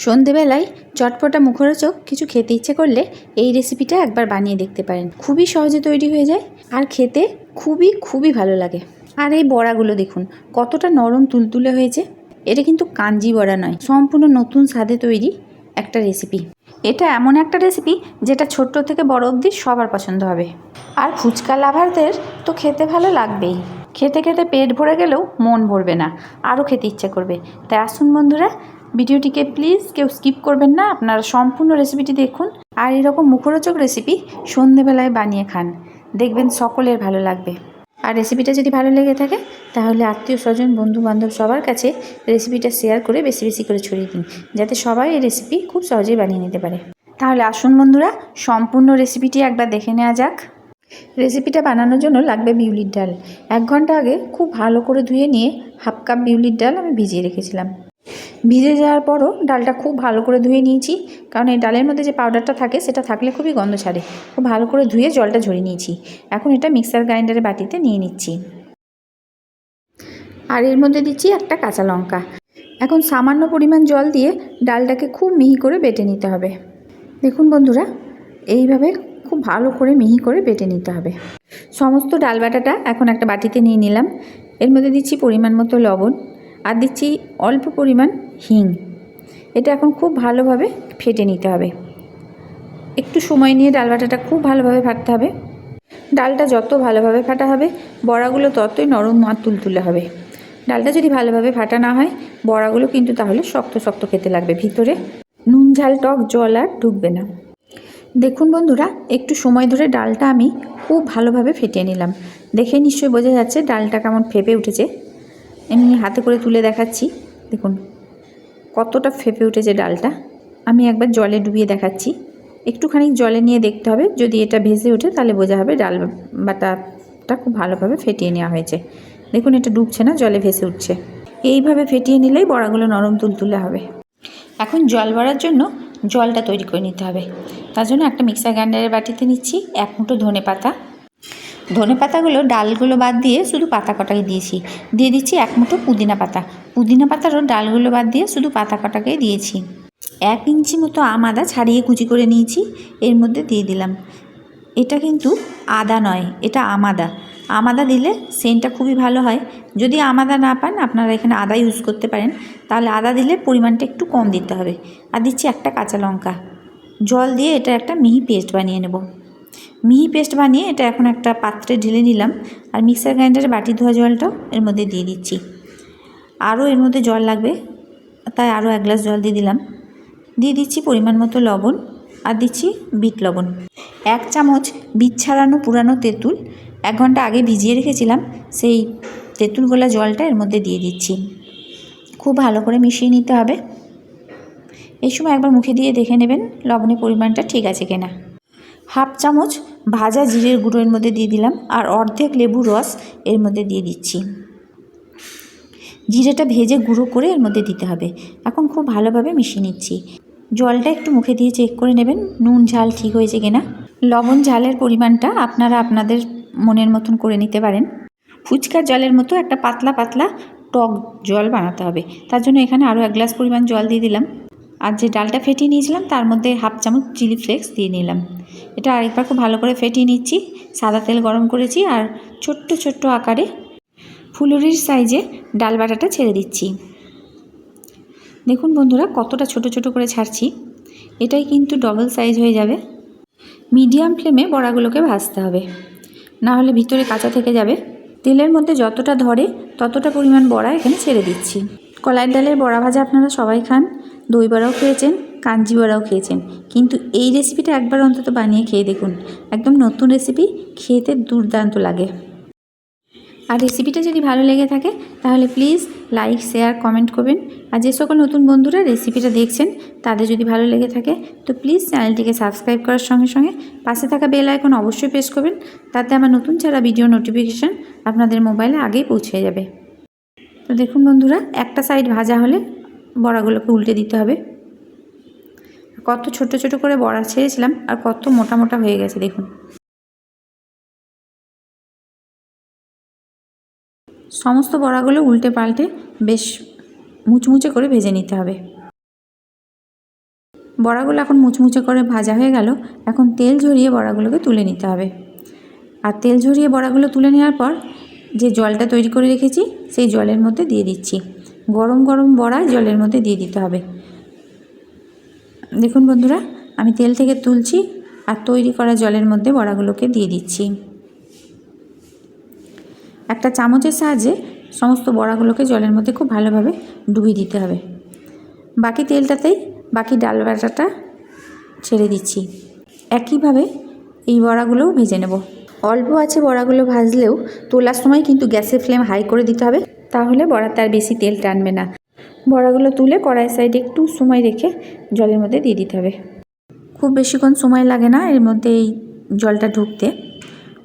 সন্ধেবেলায় চটপটা মুখরোচক কিছু খেতে ইচ্ছে করলে এই রেসিপিটা একবার বানিয়ে দেখতে পারেন। খুবই সহজে তৈরি হয়ে যায় আর খেতে খুবই ভালো লাগে। আর এই বড়াগুলো দেখুন কতটা নরম তুলতুলে হয়েছে। এটা কিন্তু কাঞ্জি বড়া নয়, সম্পূর্ণ নতুন স্বাদে তৈরি একটা রেসিপি। এটা এমন একটা রেসিপি যেটা ছোট্ট থেকে বড় অবধি সবার পছন্দ হবে। আর ফুচকা লাভারদের তো খেতে ভালো লাগবেই। খেতে খেতে পেট ভরে গেলেও মন ভরবে না, আরও খেতে ইচ্ছে করবে। তাই আসুন বন্ধুরা, ভিডিওটিকে প্লিজ কেউ স্কিপ করবেন না, আপনারা সম্পূর্ণ রেসিপিটি দেখুন। আর এরকম মুখরোচক রেসিপি সন্ধেবেলায় বানিয়ে খান, দেখবেন সকলের ভালো লাগবে। আর রেসিপিটা যদি ভালো লেগে থাকে তাহলে আত্মীয় স্বজন বন্ধু বান্ধব সবার কাছে রেসিপিটা শেয়ার করে বেশি বেশি করে ছড়িয়ে দিন, যাতে সবাই এই রেসিপি খুব সহজেই বানিয়ে নিতে পারে। তাহলে আসুন বন্ধুরা, সম্পূর্ণ রেসিপিটি একবার দেখে নেওয়া যাক। রেসিপিটা বানানোর জন্য লাগবে বিউলির ডাল। 1 ঘন্টা আগে খুব ভালো করে ধুয়ে নিয়ে হাফ কাপ বিউলির ডাল আমি ভিজিয়ে রেখেছিলাম। ভিজে যাওয়ার পরও ডালটা খুব ভালো করে ধুয়ে নিয়েছি, কারণ এই ডালের মধ্যে যে পাউডারটা থাকে সেটা থাকলে খুবই গন্ধ ছাড়ে। খুব ভালো করে ধুয়ে জলটা ঝরিয়ে নিয়েছি। এখন এটা মিক্সার গ্রাইন্ডারে বাটিতে নিয়ে নিচ্ছি। আর এর মধ্যে দিচ্ছি একটা কাঁচা লঙ্কা। এখন সামান্য পরিমাণ জল দিয়ে ডালটাকে খুব মিহি করে বেটে নিতে হবে। দেখুন বন্ধুরা, এইভাবে খুব ভালো করে মিহি করে বেটে নিতে হবে। সমস্ত ডাল বাটাটা এখন একটা বাটিতে নিয়ে নিলাম। এর মধ্যে দিচ্ছি পরিমাণ মতো লবণ আর দিচ্ছি অল্প পরিমাণ হিং। এটা এখন খুব ভালোভাবে ফেটে নিতে হবে। একটু সময় নিয়ে ডাল বাটাটা খুব ভালোভাবে ফাটতে হবে। ডালটা যত ভালোভাবে ফাটা হবে বড়াগুলো ততই নরম আর তুলতুলে হবে। ডালটা যদি ভালোভাবে ফাটা না হয় বড়াগুলো কিন্তু তাহলে শক্ত শক্ত খেতে লাগবে, ভিতরে নুন ঝাল টক জল আর ঢুকবে না। দেখুন বন্ধুরা, একটু সময় ধরে ডালটা আমি খুব ভালোভাবে ফেটিয়ে নিলাম। দেখে নিশ্চয়ই বোঝা যাচ্ছে ডালটা কেমন ফেপে উঠেছে। এমনি হাতে করে তুলে দেখাচ্ছি, দেখুন কতটা ফেপে উঠেছে ডালটা। আমি একবার জলে ডুবিয়ে দেখাচ্ছি। একটুখানি জলে নিয়ে দেখতে হবে, যদি এটা ভেসে ওঠে তাহলে বোঝা হবে ডাল বাটাটা খুব ভালোভাবে ফেটিয়ে নেওয়া হয়েছে। দেখুন এটা ডুবছে না, জলে ভেসে উঠছে। এইভাবে ফেটিয়ে নিলেই বড়াগুলো নরম তুলতুলে হবে। এখন জল বড়ার জন্য জলটা তৈরি করে নিতে হবে। তার জন্য একটা মিক্সার গ্রাইন্ডারের বাটিতে নিচ্ছি 1 মুঠো ধনে পাতা। ধনে পাতাগুলো ডালগুলো বাদ দিয়ে শুধু পাতা কটাকে দিয়েছি। দিয়ে দিচ্ছি 1 মুঠো পুদিনা পাতা। পুদিনা পাতারও ডালগুলো বাদ দিয়ে শুধু পাতা কটাকে দিয়েছি। 1 ইঞ্চি মতো আম আদা ছাড়িয়ে কুচি করে নিয়েছি, এর মধ্যে দিয়ে দিলাম। এটা কিন্তু আদা নয়, এটা আমাদা। আমাদা দিলে সেন্টটা খুবই ভালো হয়। যদি আমাদা না পান আপনারা এখানে আদা ইউজ করতে পারেন, তাহলে আদা দিলে পরিমাণটা একটু কম দিতে হবে। আর দিচ্ছি একটা কাঁচা লঙ্কা। জল দিয়ে এটা একটা মিহি পেস্ট বানিয়ে নেব। মিহি পেস্ট বানিয়ে এটা এখন একটা পাত্রে ঢেলে নিলাম। আর মিক্সার গ্রাইন্ডারে বাটি ধোয়া জলটাও এর মধ্যে দিয়ে দিচ্ছি। আরও এর মধ্যে জল লাগবে, তাই আরও 1 গ্লাস জল দিয়ে দিলাম। দিয়ে দিচ্ছি পরিমাণ মতো লবণ আর দিচ্ছি বিট লবণ। 1 চামচ বীজ ছাড়ানো পুরানো তেঁতুল 1 ঘন্টা আগে ভিজিয়ে রেখেছিলাম, সেই তেঁতুল গোলা জলটা এর মধ্যে দিয়ে দিচ্ছি। খুব ভালো করে মিশিয়ে নিতে হবে। এই সময় একবার মুখে দিয়ে দেখে নেবেন লবণের পরিমাণটা ঠিক আছে কিনা। হাফ চামচ ভাজা জিরের গুঁড়ো এর মধ্যে দিয়ে দিলাম আর অর্ধেক লেবুর রস এর মধ্যে দিয়ে দিচ্ছি। জিরেটা ভেজে গুঁড়ো করে এর মধ্যে দিতে হবে। এখন খুব ভালোভাবে মিশিয়ে নিচ্ছি। জলটা একটু মুখে দিয়ে চেক করে নেবেন নুন ঝাল ঠিক হয়েছে কিনা। লবণ ঝালের পরিমাণটা আপনারা আপনাদের মনের মতন করে নিতে পারেন। ফুচকার জলের মতো একটা পাতলা পাতলা টক জল বানাতে হবে। তার জন্য এখানে আরও 1 গ্লাস পরিমাণ জল দিয়ে দিলাম। আর যে ডালটা ফেটিয়ে নিয়েছিলাম তার মধ্যে হাফ চামচ চিলি ফ্লেক্স দিয়ে নিলাম। এটা আরেকবার খুব ভালো করে ফেটিয়ে নিচ্ছি। সাদা তেল গরম করেছি আর ছোট্ট ছোট্ট আকারে ফুলুরির সাইজে ডাল বাটাটা ছেড়ে দিচ্ছি। দেখুন বন্ধুরা কতটা ছোট ছোট করে ছাড়ছি। এটাই কিন্তু ডবল সাইজ হয়ে যাবে। মিডিয়াম ফ্লেমে বড়াগুলোকে ভাজতে হবে, না হলে ভিতরে কাঁচা থেকে যাবে। তেলের মধ্যে যতটা ধরে ততটা পরিমাণ বড়া এখানে ছেড়ে দিচ্ছি। কলাইয়ের ডালের বড়া ভাজা আপনারা সবাই খান, দই বড়াও খেয়েছেন, কাঞ্জি বড়াও খেয়েছেন, কিন্তু এই রেসিপিটা একবার অন্তত বানিয়ে খেয়ে দেখুন। একদম নতুন রেসিপি, খেতে দুর্দান্ত লাগে। আর রেসিপিটা যদি ভালো লেগে থাকে তাহলে প্লিজ লাইক শেয়ার কমেন্ট করবেন। আর যে সকল নতুন বন্ধুরা রেসিপিটা দেখছেন তাদের যদি ভালো লেগে থাকে তো প্লিজ চ্যানেলটিকে সাবস্ক্রাইব করার সঙ্গে সঙ্গে পাশে থাকা বেল আইকন অবশ্যই প্রেস করবেন, তাতে আমার নতুন ছাড়া ভিডিও নোটিফিকেশান আপনাদের মোবাইলে আগেই পৌঁছে যাবে। তো দেখুন বন্ধুরা, একটা সাইড ভাজা হলে বড়াগুলোকে উল্টে দিতে হবে। কত ছোট ছোট করে বড়া ছেড়েছিলাম আর কত মোটা মোটা হয়ে গেছে দেখুন। সমস্ত বড়াগুলো উল্টে পাল্টে বেশ মুচমুচে করে ভেজে নিতে হবে। বড়াগুলো এখন মুচমুচে করে ভাজা হয়ে গেল। এখন তেল ঝরিয়ে বড়াগুলোকে তুলে নিতে হবে। আর তেল ঝরিয়ে বড়াগুলো তুলে নেওয়ার পর যে জলটা তৈরি করে রেখেছি সেই জলের মধ্যে দিয়ে দিচ্ছি। গরম গরম বড়া জলের মধ্যে দিয়ে দিতে হবে। দেখুন বন্ধুরা, আমি তেল থেকে তুলছি আর তৈরি করা জলের মধ্যে বড়াগুলোকে দিয়ে দিচ্ছি। একটা চামচের সাহায্যে সমস্ত বড়াগুলোকে জলের মধ্যে খুব ভালোভাবে ডুবিয়ে দিতে হবে। বাকি তেলটাতেই বাকি ডাল বাটাটা ছেড়ে দিচ্ছি। একইভাবে এই বড়াগুলোও ভেজে নেব। অল্প আছে বড়াগুলো ভাজলেও তোলার সময় কিন্তু গ্যাসের ফ্লেম হাই করে দিতে হবে, তাহলে বড়াতে আর বেশি তেল টানবে না। বড়াগুলো তুলে কড়াই সাইডে একটু সময় রেখে জলের মধ্যে দিয়ে দিতে হবে। খুব বেশিক্ষণ সময় লাগে না এর মধ্যে এই জলটা ঢুকতে,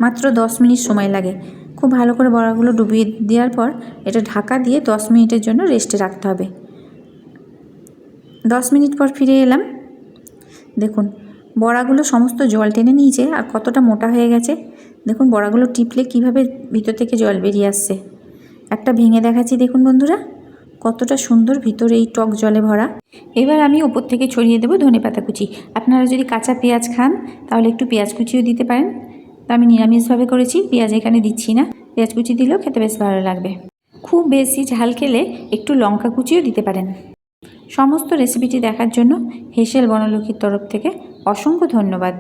মাত্র 10 মিনিট সময় লাগে। খুব ভালো করে বড়াগুলো ডুবিয়ে দেওয়ার পর এটা ঢাকা দিয়ে 10 মিনিটের জন্য রেস্টে রাখতে হবে। 10 মিনিট পর ফিরে এলাম। দেখুন বড়াগুলো সমস্ত জল টেনে নিয়েছে আর কতটা মোটা হয়ে গেছে। দেখুন বড়াগুলো টিপলে কিভাবে ভিতর থেকে জল বেরিয়ে আসছে। একটা ভেঙে দেখাচ্ছি, দেখুন বন্ধুরা কতটা সুন্দর ভিতরে এই টক জলে ভরা। এবার আমি ওপর থেকে ছড়িয়ে দেবো ধনেপাতা কুচি। আপনারা যদি কাঁচা পেঁয়াজ খান তাহলে একটু পেঁয়াজ কুচিও দিতে পারেন। তো আমি নিরামিষভাবে করেছি, পেঁয়াজ এখানে দিচ্ছি না। পেঁয়াজ কুচি দিলেও খেতে বেশ ভালো লাগবে। খুব বেশি ঝাল খেলে একটু লঙ্কা কুচিও দিতে পারেন। সমস্ত রেসিপিটি দেখার জন্য হেসেল বনলক্ষ্মীর তরফ থেকে অসংখ্য ধন্যবাদ।